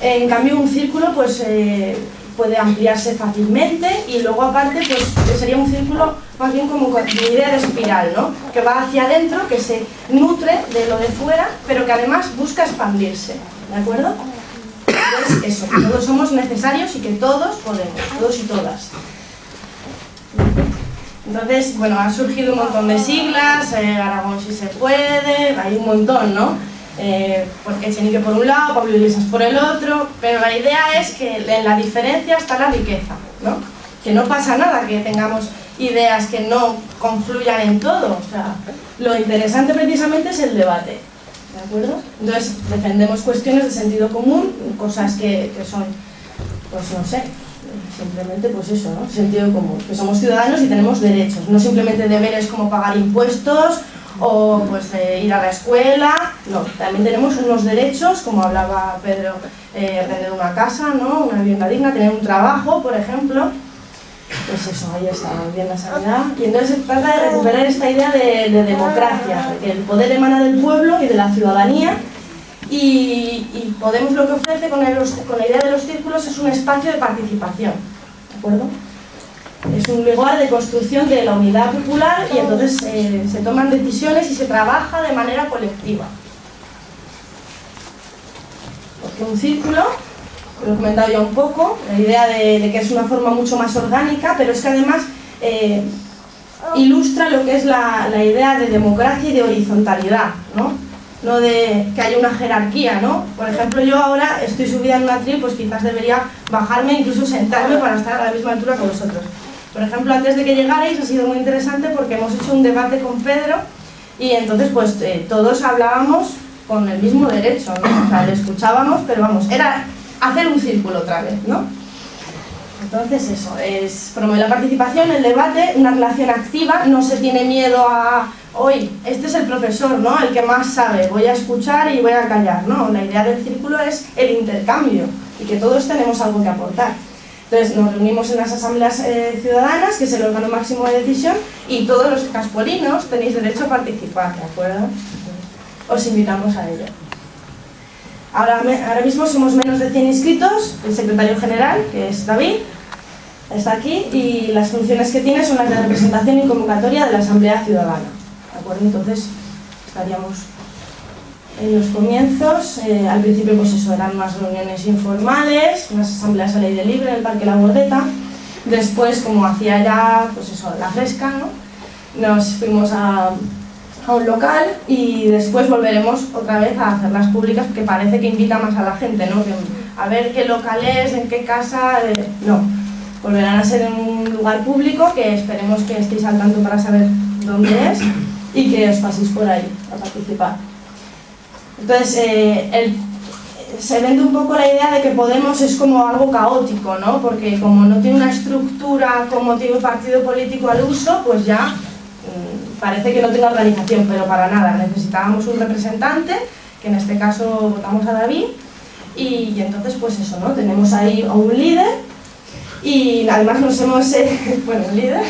En cambio, un círculo pues puede ampliarse fácilmente y luego aparte pues sería un círculo más bien como de idea de espiral, ¿no? Que va hacia adentro, que se nutre de lo de fuera, pero que además busca expandirse, ¿de acuerdo? Entonces eso, que todos somos necesarios y que todos podemos, todos y todas. Entonces, bueno, han surgido un montón de siglas, Aragón si se puede, hay un montón, ¿no? Porque Echenique por un lado, Pablo Iglesias por el otro, pero la idea es que en la diferencia está la riqueza, ¿no? Que no pasa nada que tengamos ideas que no confluyan en todo, o sea, lo interesante precisamente es el debate, ¿de acuerdo? Entonces, defendemos cuestiones de sentido común, cosas que son, pues no sé, simplemente pues eso, ¿no? Sentido común, que somos ciudadanos y tenemos derechos, no simplemente deberes como pagar impuestos o pues ir a la escuela, no, también tenemos unos derechos, como hablaba Pedro, tener una casa, ¿no? Una vivienda digna, tener un trabajo, por ejemplo, pues eso, ahí está, vivienda, sanidad, y entonces se trata de recuperar esta idea de democracia, de que el poder emana del pueblo y de la ciudadanía. Y Podemos lo que ofrece con la idea de los círculos es un espacio de participación, ¿de acuerdo? Es un lugar de construcción de la unidad popular y entonces se toman decisiones y se trabaja de manera colectiva. Porque un círculo, lo he comentado ya un poco, la idea de que es una forma mucho más orgánica, pero es que además ilustra lo que es la idea de democracia y de horizontalidad, ¿no? No de que haya una jerarquía, ¿no? Por ejemplo, yo ahora estoy subida en un atril, pues quizás debería bajarme e incluso sentarme para estar a la misma altura que vosotros. Por ejemplo, antes de que llegarais ha sido muy interesante porque hemos hecho un debate con Pedro y entonces pues todos hablábamos con el mismo derecho, ¿no? O sea, le escuchábamos, pero vamos, era hacer un círculo otra vez, ¿no? Entonces eso, es promover la participación, el debate, una relación activa, no se tiene miedo a hoy, este es el profesor, ¿no? El que más sabe, voy a escuchar y voy a callar, ¿no? La idea del círculo es el intercambio y que todos tenemos algo que aportar. Entonces nos reunimos en las asambleas ciudadanas, que es el órgano máximo de decisión, y todos los caspolinos tenéis derecho a participar, ¿de acuerdo? Os invitamos a ello. Ahora mismo somos menos de 100 inscritos, el secretario general, que es David, está aquí, y las funciones que tiene son las de representación y convocatoria de la Asamblea Ciudadana, ¿de acuerdo? Entonces estaríamos en los comienzos, al principio pues eso, eran unas reuniones informales, unas asambleas al aire libre en el Parque La Bordeta, después como hacía ya, pues eso, la fresca, ¿no? Nos fuimos a un local y después volveremos otra vez a hacerlas públicas porque parece que invita más a la gente, ¿no? Que, a ver qué local es, en qué casa, no, volverán a ser en un lugar público que esperemos que estéis al tanto para saber dónde es y que os paséis por ahí a participar. Entonces, se vende un poco la idea de que Podemos es como algo caótico, ¿no? Porque como no tiene una estructura como tiene un partido político al uso, pues ya parece que no tenga organización, pero para nada. Necesitábamos un representante, que en este caso votamos a David, y entonces pues eso, ¿no? Tenemos ahí a un líder, y además nos hemos... bueno, un líder...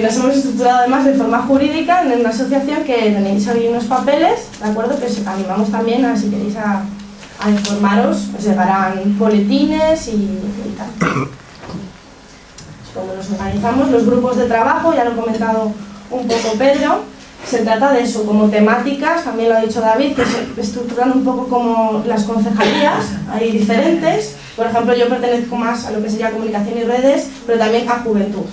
nos hemos estructurado además de forma jurídica en una asociación que tenéis ahí unos papeles, ¿de acuerdo? Que os animamos también a, si queréis, a informaros, os llegarán boletines y tal. Como nos organizamos, los grupos de trabajo, ya lo ha comentado un poco Pedro, se trata de eso, como temáticas, también lo ha dicho David, que se estructuran un poco como las concejalías, hay diferentes, por ejemplo yo pertenezco más a lo que sería comunicación y redes, pero también a juventud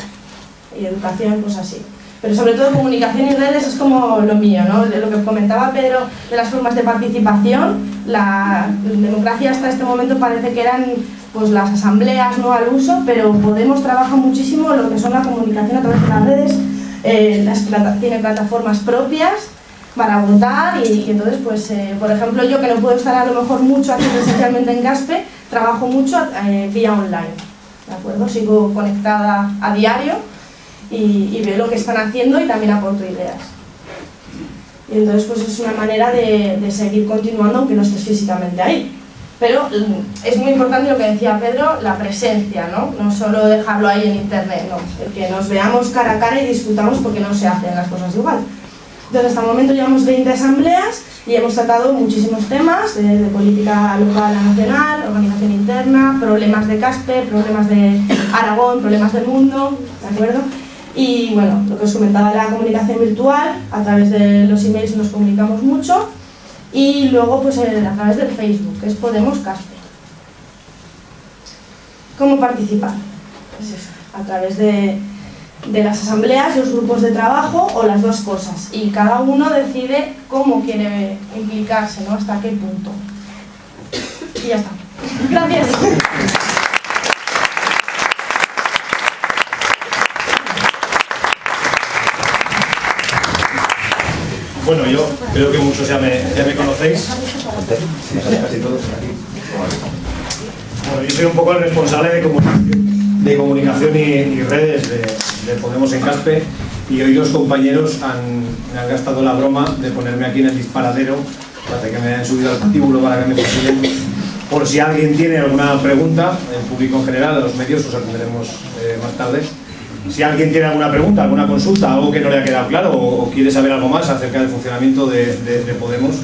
y educación, pues así. Pero sobre todo comunicación y redes es como lo mío, ¿no? De lo que comentaba Pedro de las formas de participación, la democracia hasta este momento parece que eran pues las asambleas, no al uso, pero Podemos trabaja muchísimo lo que son la comunicación a través de las redes, tiene plataformas propias para votar y entonces pues por ejemplo yo que no puedo estar a lo mejor mucho aquí presencialmente en Gaspe, trabajo mucho vía online, ¿de acuerdo? Sigo conectada a diario y veo lo que están haciendo y también aporto ideas. Y entonces pues es una manera de seguir continuando aunque no estés físicamente ahí. Pero es muy importante lo que decía Pedro, la presencia, ¿no? No solo dejarlo ahí en internet, no. El que nos veamos cara a cara y discutamos porque no se hacen las cosas igual. Entonces hasta el momento llevamos 20 asambleas y hemos tratado muchísimos temas de política local a nacional, organización interna, problemas de Caspe, problemas de Aragón, problemas del mundo, ¿de acuerdo? Y bueno, lo que os comentaba, la comunicación virtual, a través de los emails nos comunicamos mucho, y luego pues a través del Facebook, que es Podemos Caspe. ¿Cómo participar? Pues eso, a través de las asambleas, los grupos de trabajo o las dos cosas, y cada uno decide cómo quiere implicarse, ¿no? Hasta qué punto. Y ya está. Gracias. Bueno, yo creo que muchos ya me conocéis. Bueno, yo soy un poco el responsable de comunicación y redes de Podemos en Caspe, y hoy los compañeros me han gastado la broma de ponerme aquí en el disparadero para que me hayan subido al patíbulo para que me consiguen. Por si alguien tiene alguna pregunta, el público en general, a los medios os atenderemos más tarde. Si alguien tiene alguna pregunta, alguna consulta, algo que no le ha quedado claro o quiere saber algo más acerca del funcionamiento de Podemos,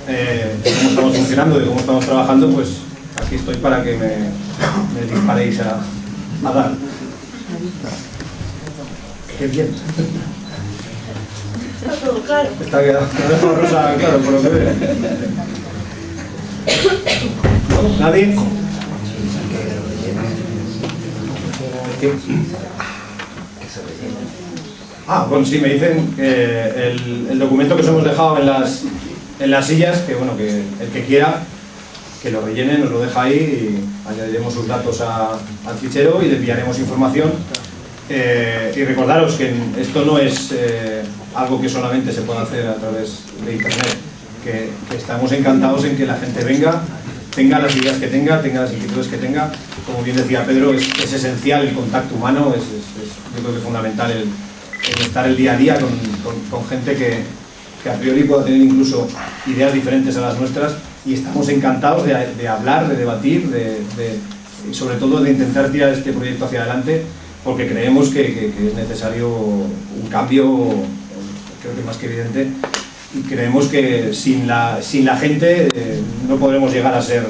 de cómo estamos funcionando, de cómo estamos trabajando, pues aquí estoy para que me disparéis a dar. Qué bien. Está todo claro. Está quedando rosa, claro, por lo que veo. ¿No? ¿Nadie? ¿Qué? Bueno, sí, me dicen que el documento que os hemos dejado en las sillas, que bueno, que el que quiera que lo rellene, nos lo deja ahí y añadiremos sus datos al fichero y le enviaremos información. Y recordaros que esto no es algo que solamente se pueda hacer a través de internet, que estamos encantados en que la gente venga, tenga las ideas que tenga las inquietudes que tenga. Como bien decía Pedro, es esencial el contacto humano, yo creo que es fundamental el estar el día a día con gente que a priori pueda tener incluso ideas diferentes a las nuestras, y estamos encantados de hablar, de debatir, y sobre todo de intentar tirar este proyecto hacia adelante, porque creemos que es necesario un cambio, creo que más que evidente, y creemos que sin la gente no podremos llegar a ser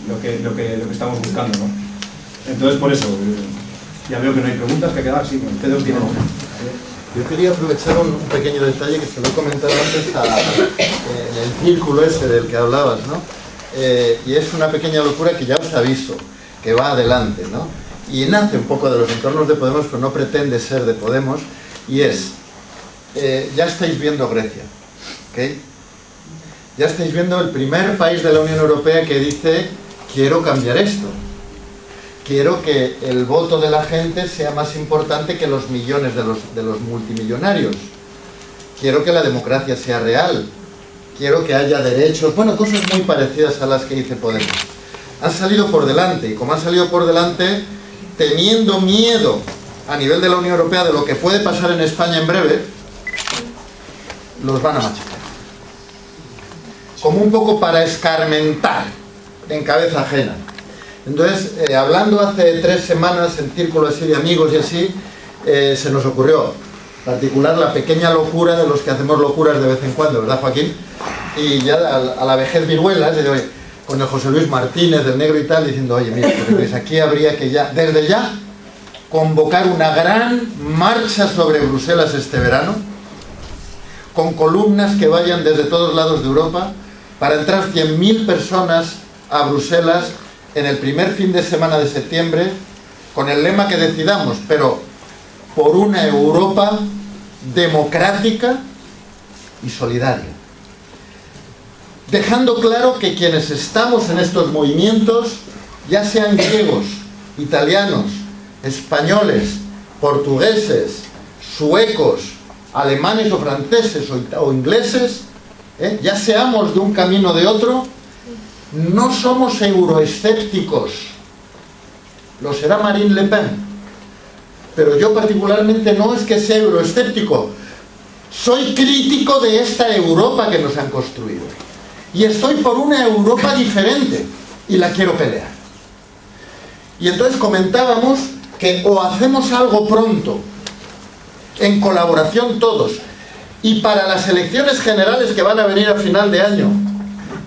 lo que estamos buscando, ¿no? Entonces, por eso, ya veo que no hay preguntas que quedar, sí, Pedro tiene una. Yo quería aprovechar un pequeño detalle que se lo he comentado antes en el círculo ese del que hablabas, ¿no? Y es una pequeña locura que ya os aviso, que va adelante, ¿no? Y nace un poco de los entornos de Podemos, pero no pretende ser de Podemos, y es, ya estáis viendo Grecia, ¿ok? Ya estáis viendo el primer país de la Unión Europea que dice, quiero cambiar esto. Quiero que el voto de la gente sea más importante que los millones de los multimillonarios. Quiero que la democracia sea real. Quiero que haya derechos. Bueno, cosas muy parecidas a las que dice Podemos. Han salido por delante, y como han salido por delante, teniendo miedo a nivel de la Unión Europea de lo que puede pasar en España en breve, los van a machacar. Como un poco para escarmentar en cabeza ajena. Entonces, hablando hace 3 semanas en círculo así de amigos y así, se nos ocurrió, en particular, la pequeña locura de los que hacemos locuras de vez en cuando, ¿verdad, Joaquín? Y ya a la vejez viruelas, con el José Luis Martínez, del Negro y tal, diciendo, oye, mira, pues aquí habría que ya, desde ya, convocar una gran marcha sobre Bruselas este verano, con columnas que vayan desde todos lados de Europa, para entrar 100.000 personas a Bruselas en el primer fin de semana de septiembre, con el lema que decidamos, pero por una Europa democrática y solidaria. Dejando claro que quienes estamos en estos movimientos, ya sean griegos, italianos, españoles, portugueses, suecos, alemanes o franceses o ingleses, ya seamos de un camino o de otro, no somos euroescépticos. Lo será Marine Le Pen, pero yo particularmente no es que sea euroescéptico, soy crítico de esta Europa que nos han construido, y estoy por una Europa diferente y la quiero pelear. Y entonces comentábamos que o hacemos algo pronto, en colaboración todos, y para las elecciones generales que van a venir a final de año.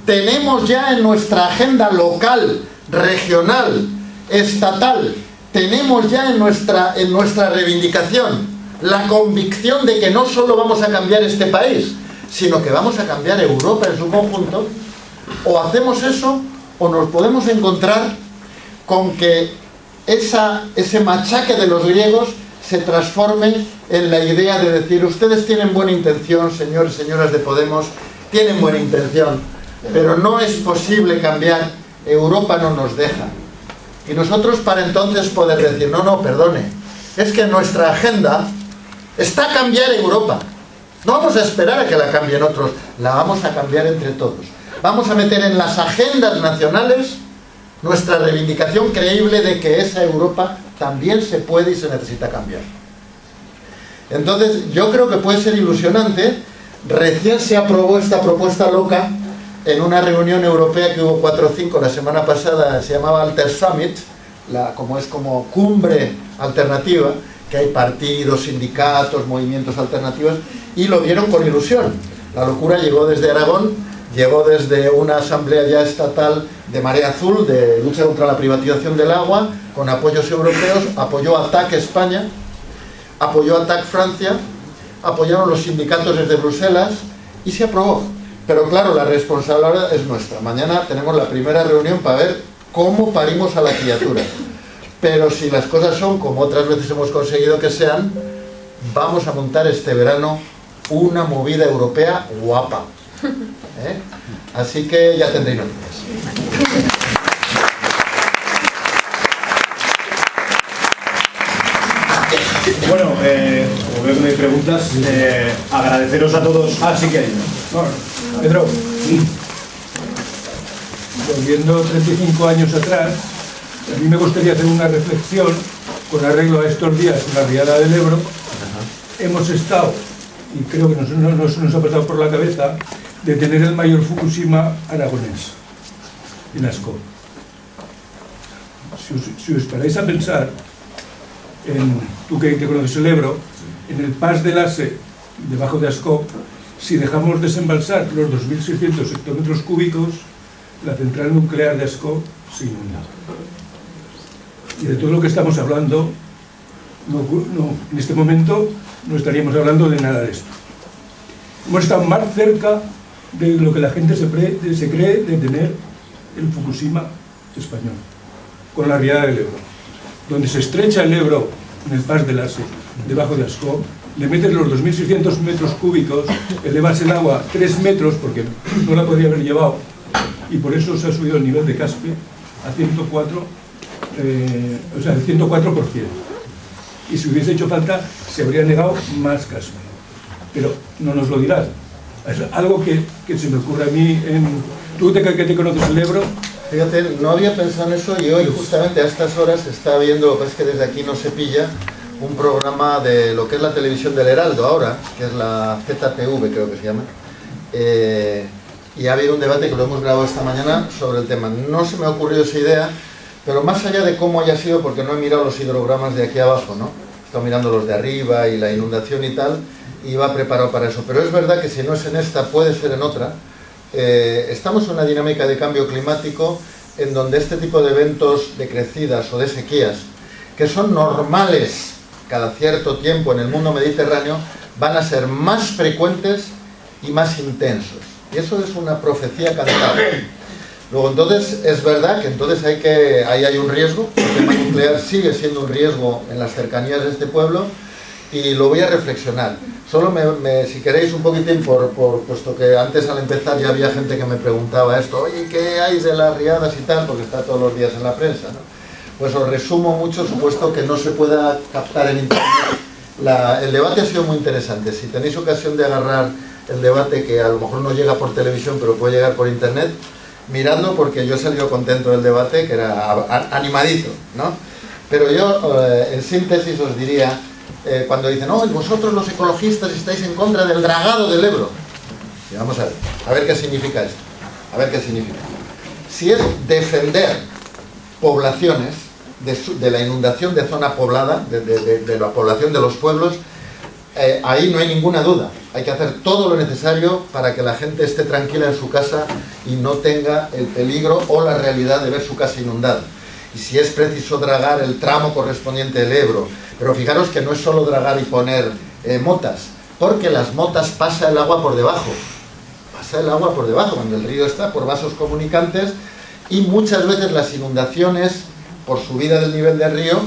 Tenemos ya en nuestra agenda local, regional, estatal, tenemos ya en nuestra reivindicación la convicción de que no solo vamos a cambiar este país, sino que vamos a cambiar Europa en su conjunto. O hacemos eso, o nos podemos encontrar con que ese machaque de los griegos se transforme en la idea de decir: ustedes tienen buena intención, señores y señoras de Podemos, tienen buena intención, pero no es posible cambiar, Europa no nos deja. Y nosotros para entonces poder decir: no, perdone, es que nuestra agenda está cambiar Europa. No vamos a esperar a que la cambien otros, la vamos a cambiar entre todos. Vamos a meter en las agendas nacionales nuestra reivindicación creíble de que esa Europa también se puede y se necesita cambiar. Entonces, yo creo que puede ser ilusionante. Recién se aprobó esta propuesta loca en una reunión europea que hubo 4 o 5 la semana pasada, se llamaba Alter Summit, como cumbre alternativa, que hay partidos, sindicatos, movimientos alternativos, y lo vieron con ilusión. La locura llegó desde Aragón, llegó desde una asamblea ya estatal de Marea Azul, de lucha contra la privatización del agua, con apoyos europeos, apoyó a TAC España, apoyó a TAC Francia, apoyaron los sindicatos desde Bruselas y se aprobó. Pero claro, la responsabilidad es nuestra. Mañana tenemos la primera reunión para ver cómo parimos a la criatura. Pero si las cosas son como otras veces hemos conseguido que sean, vamos a montar este verano una movida europea guapa. Así que ya tendréis noticias. Bueno, como veo que no hay preguntas, agradeceros a todos. Sí que hay. Pedro, volviendo 35 años atrás, a mí me gustaría hacer una reflexión con arreglo a estos días en la riada del Ebro. Hemos estado, y creo que nos ha pasado por la cabeza, de tener el mayor Fukushima aragonés en Ascó. Si os paráis a pensar, tú que conoces el Ebro, en el Pas del Ase, debajo de Ascó, si dejamos desembalsar los 2.600 hectómetros cúbicos, la central nuclear de Ascó se inunda. Y de todo lo que estamos hablando, en este momento no estaríamos hablando de nada de esto. Hemos estado más cerca de lo que la gente se cree de tener el Fukushima español, con la riada del Ebro. Donde se estrecha el Ebro en el Pas del Ase, debajo de Ascó, le metes los 2.600 metros cúbicos, elevas el agua 3 metros, porque no la podría haber llevado, y por eso se ha subido el nivel de Caspe a 104, el 104%. Y si hubiese hecho falta, se habría negado más Caspe. Pero no nos lo dirás. Es algo que se me ocurre a mí. Tú que te conoces el Ebro. Fíjate, no había pensado en eso, y hoy justamente a estas horas está viendo, lo que pasa es que desde aquí no se pilla, un programa de lo que es la televisión del Heraldo ahora, que es la ZTV creo que se llama, y ha habido un debate que lo hemos grabado esta mañana sobre el tema. No se me ha ocurrido esa idea, pero más allá de cómo haya sido, porque no he mirado los hidrogramas de aquí abajo, ¿no? He estado mirando los de arriba y la inundación y tal, y iba preparado para eso. Pero es verdad que si no es en esta, puede ser en otra. Estamos en una dinámica de cambio climático en donde este tipo de eventos de crecidas o de sequías, que son normales cada cierto tiempo en el mundo mediterráneo, van a ser más frecuentes y más intensos. Y eso es una profecía cantada. Luego, entonces, es verdad que entonces ahí hay un riesgo. El tema nuclear sigue siendo un riesgo en las cercanías de este pueblo, y lo voy a reflexionar. Solo si queréis un poquitín, puesto que antes al empezar ya había gente que me preguntaba esto: oye, ¿qué hay de las riadas y tal? Porque está todos los días en la prensa, ¿no? Pues os resumo mucho, supuesto que no se pueda captar en internet. El debate ha sido muy interesante. Si tenéis ocasión de agarrar el debate, que a lo mejor no llega por televisión, pero puede llegar por internet, miradlo, porque yo he salido contento del debate, que era animadito, ¿no? Pero yo, en síntesis, os diría, cuando dicen: no, vosotros los ecologistas estáis en contra del dragado del Ebro. Y vamos a ver qué significa esto. A ver qué significa. Si es defender poblaciones de la inundación de zona poblada, de la población de los pueblos, ahí no hay ninguna duda. Hay que hacer todo lo necesario para que la gente esté tranquila en su casa y no tenga el peligro o la realidad de ver su casa inundada. Y si es preciso dragar el tramo correspondiente del Ebro. Pero fijaros que no es solo dragar y poner motas, porque las motas pasa el agua por debajo. Pasa el agua por debajo, cuando el río está por vasos comunicantes, y muchas veces las inundaciones, por subida del nivel del río,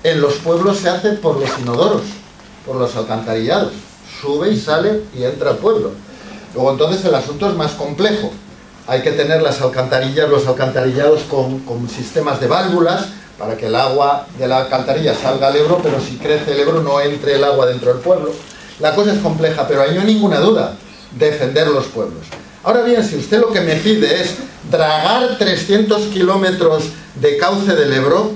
en los pueblos se hacen por los inodoros, por los alcantarillados. Sube y sale y entra al pueblo. Luego entonces el asunto es más complejo. Hay que tener las alcantarillas, los alcantarillados con sistemas de válvulas para que el agua de la alcantarilla salga al Ebro, pero si crece el Ebro no entre el agua dentro del pueblo. La cosa es compleja, pero ahí no hay ninguna duda, defender los pueblos. Ahora bien, si usted lo que me pide es dragar 300 kilómetros de cauce del Ebro,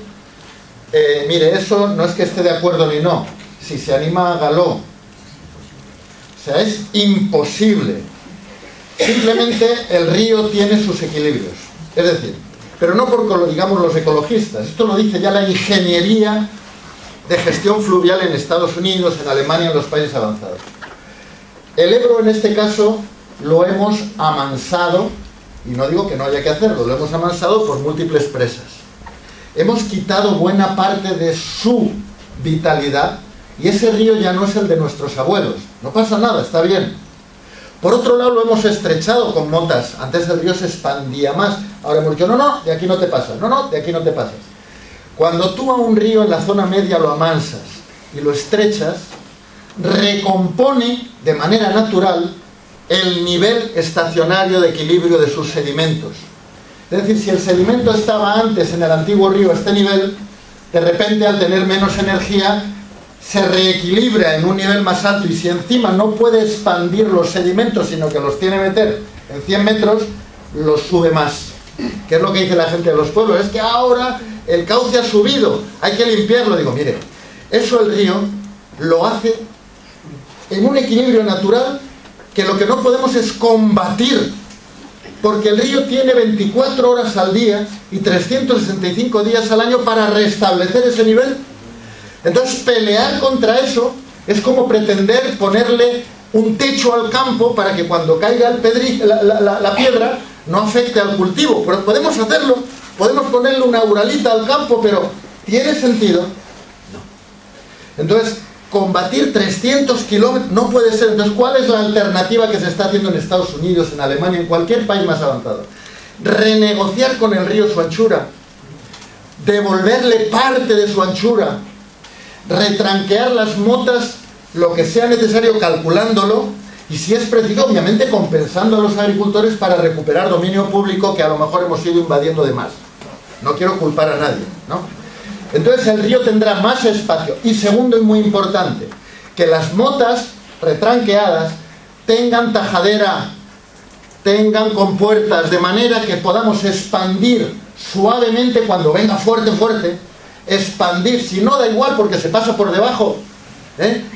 mire, eso no es que esté de acuerdo ni no. Si se anima, hágalo. O sea, es imposible. Simplemente el río tiene sus equilibrios. Es decir, pero no porque lo digamos los ecologistas. Esto lo dice ya la ingeniería de gestión fluvial en Estados Unidos, en Alemania, en los países avanzados. El Ebro, en este caso, lo hemos amansado, y no digo que no haya que hacerlo, lo hemos amansado por múltiples presas. Hemos quitado buena parte de su vitalidad, y ese río ya no es el de nuestros abuelos. No pasa nada, está bien. Por otro lado, lo hemos estrechado con motas. Antes el río se expandía más. Ahora hemos dicho, no, de aquí no te pasas. No, de aquí no te pasas. Cuando tú a un río en la zona media lo amansas y lo estrechas, recompone de manera natural el nivel estacionario de equilibrio de sus sedimentos. Es decir, si el sedimento estaba antes en el antiguo río a este nivel, de repente al tener menos energía se reequilibra en un nivel más alto, y si encima no puede expandir los sedimentos, sino que los tiene que meter en 100 metros, los sube más. ¿Qué es lo que dice la gente de los pueblos? Es que ahora el cauce ha subido, hay que limpiarlo. Digo, mire, eso el río lo hace en un equilibrio natural que lo que no podemos es combatir, porque el río tiene 24 horas al día y 365 días al año para restablecer ese nivel. Entonces pelear contra eso es como pretender ponerle un techo al campo para que cuando caiga la piedra no afecte al cultivo. Pero podemos hacerlo, podemos ponerle una uralita al campo, pero ¿tiene sentido? No. Entonces, combatir 300 kilómetros no puede ser. Entonces, ¿cuál es la alternativa que se está haciendo en Estados Unidos, en Alemania, en cualquier país más avanzado? Renegociar con el río su anchura, devolverle parte de su anchura, retranquear las motas lo que sea necesario calculándolo, y si es preciso, obviamente compensando a los agricultores para recuperar dominio público que a lo mejor hemos ido invadiendo de más. No quiero culpar a nadie, ¿no? Entonces el río tendrá más espacio. Y segundo, y muy importante, que las motas retranqueadas tengan tajadera, tengan compuertas, de manera que podamos expandir suavemente cuando venga fuerte, expandir, si no da igual porque se pasa por debajo,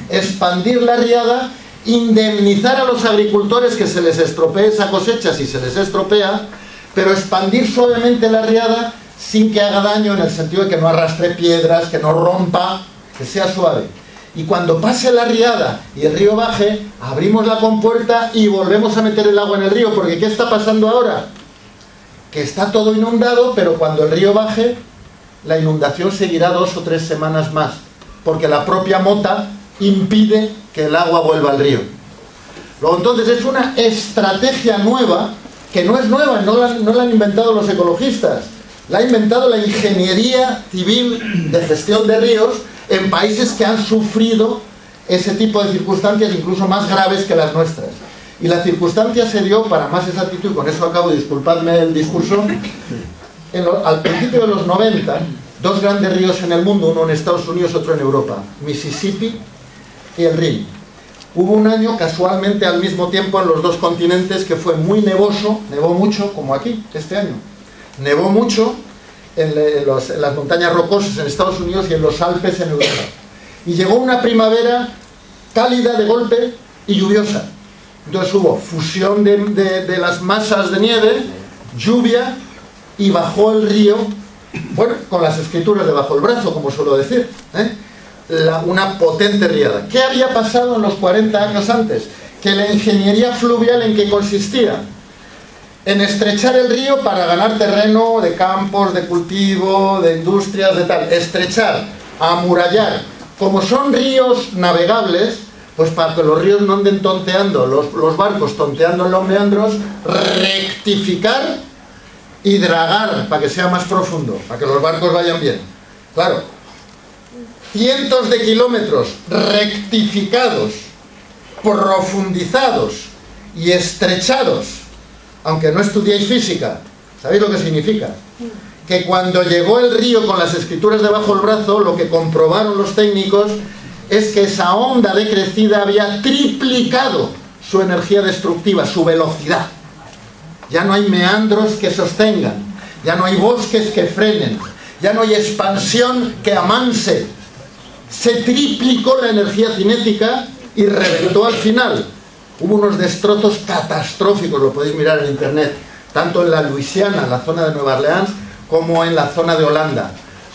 expandir la riada, indemnizar a los agricultores que se les estropee esa cosecha si se les estropea, pero expandir suavemente la riada sin que haga daño, en el sentido de que no arrastre piedras, que no rompa, que sea suave. Y cuando pase la riada y el río baje, abrimos la compuerta y volvemos a meter el agua en el río, porque ¿qué está pasando ahora? Que está todo inundado, pero cuando el río baje, la inundación seguirá 2 o 3 semanas más, porque la propia mota impide que el agua vuelva al río. Luego, entonces, es una estrategia nueva, que no es nueva, no la han inventado los ecologistas, la ha inventado la ingeniería civil de gestión de ríos en países que han sufrido ese tipo de circunstancias, incluso más graves que las nuestras. Y la circunstancia se dio, para más exactitud, y con eso acabo, disculpadme el discurso, al principio de los 90, 2 grandes ríos en el mundo, uno en Estados Unidos, otro en Europa, Mississippi y el Rin. Hubo un año, casualmente al mismo tiempo, en los 2 continentes, que fue muy nevoso, nevó mucho, como aquí, este año. Nevó mucho en las montañas rocosas en Estados Unidos y en los Alpes en Europa. Y llegó una primavera cálida de golpe y lluviosa. Entonces hubo fusión de las masas de nieve, lluvia, y bajó el río, bueno, con las escrituras debajo del brazo, como suelo decir, una potente riada. ¿Qué había pasado en los 40 años antes? Que la ingeniería fluvial, ¿en qué consistía? En estrechar el río para ganar terreno de campos, de cultivo, de industrias, de tal. Estrechar, amurallar. Como son ríos navegables, pues para que los ríos no anden tonteando, los barcos tonteando en los meandros, rectificar y dragar para que sea más profundo, para que los barcos vayan bien. Claro, cientos de kilómetros rectificados, profundizados y estrechados. Aunque no estudiéis física, ¿sabéis lo que significa? Que cuando llegó el río con las escrituras debajo del brazo, lo que comprobaron los técnicos es que esa onda de crecida había triplicado su energía destructiva, su velocidad. Ya no hay meandros que sostengan, ya no hay bosques que frenen, ya no hay expansión que amanse. Se triplicó la energía cinética y reventó al final. Hubo unos destrozos catastróficos, lo podéis mirar en internet, tanto en la Luisiana, en la zona de Nueva Orleans, como en la zona de Holanda,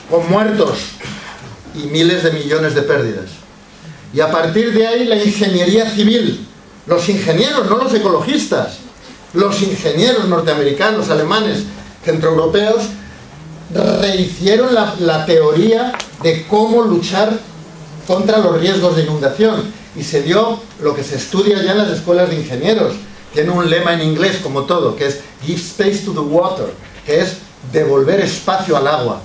con muertos y miles de millones de pérdidas. Y a partir de ahí la ingeniería civil, los ingenieros, no los ecologistas, los ingenieros norteamericanos, alemanes, centroeuropeos, rehicieron la teoría de cómo luchar contra los riesgos de inundación. Y se dio lo que se estudia ya en las escuelas de ingenieros. Tiene un lema en inglés, como todo, que es give space to the water, que es devolver espacio al agua.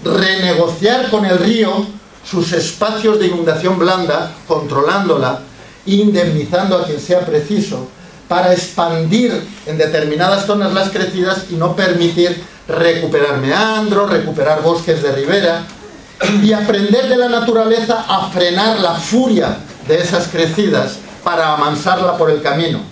Renegociar con el río sus espacios de inundación blanda, controlándola, indemnizando a quien sea preciso, para expandir en determinadas zonas las crecidas y no permitir recuperar meandros, recuperar bosques de ribera, y aprender de la naturaleza a frenar la furia de esas crecidas para amansarla por el camino.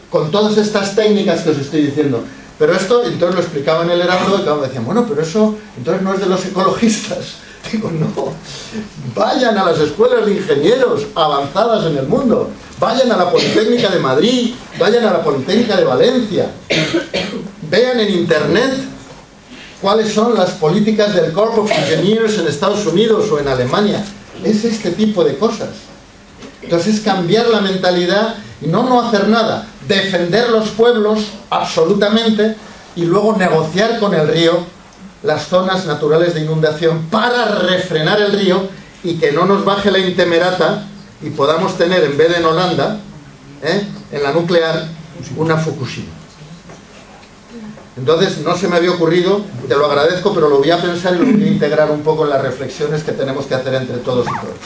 Con todas estas técnicas que os estoy diciendo. Pero esto, entonces lo explicaba en el Heraldo, y claro, me decían, bueno, pero eso entonces no es de los ecologistas. Digo, no, vayan a las escuelas de ingenieros avanzadas en el mundo, vayan a la Politécnica de Madrid, vayan a la Politécnica de Valencia, vean en internet cuáles son las políticas del Corps of Engineers en Estados Unidos o en Alemania. Es este tipo de cosas. Entonces es cambiar la mentalidad y no hacer nada, defender los pueblos absolutamente y luego negociar con el río las zonas naturales de inundación para refrenar el río y que no nos baje la intemerata y podamos tener, en vez de en Holanda, en la nuclear, una Fukushima. Entonces no se me había ocurrido, te lo agradezco, pero lo voy a pensar y lo voy a integrar un poco en las reflexiones que tenemos que hacer entre todos y todas.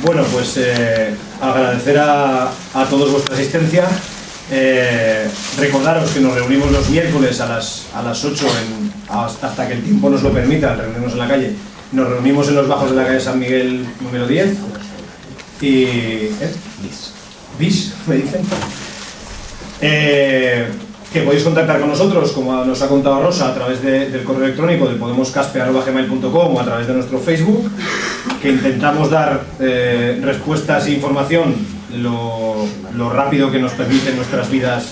Bueno, pues agradecer a todos vuestra asistencia. Recordaros que nos reunimos los miércoles a las 8 hasta que el tiempo nos lo permita, reunirnos en la calle. Nos reunimos en los bajos de la calle San Miguel número 10 y... Bis, me dicen. Que podéis contactar con nosotros, como nos ha contado Rosa, a través del correo electrónico de podemoscaspe@gmail.com o a través de nuestro Facebook, que intentamos dar respuestas e información lo rápido que nos permiten nuestras vidas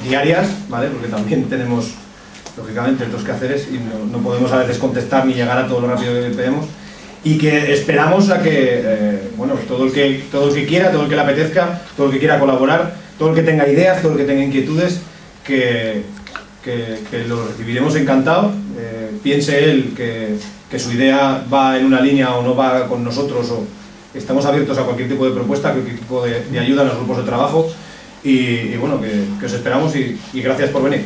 diarias, ¿vale? Porque también tenemos, lógicamente, otros quehaceres y no podemos a veces contestar ni llegar a todo lo rápido que pedimos, y que esperamos a que bueno, todo el que quiera, todo el que le apetezca, todo el que quiera colaborar, todo el que tenga ideas, todo el que tenga inquietudes, que lo recibiremos encantado. Piense él que su idea va en una línea o no va con nosotros, o estamos abiertos a cualquier tipo de propuesta, cualquier tipo de ayuda en los grupos de trabajo, y bueno, que os esperamos y gracias por venir.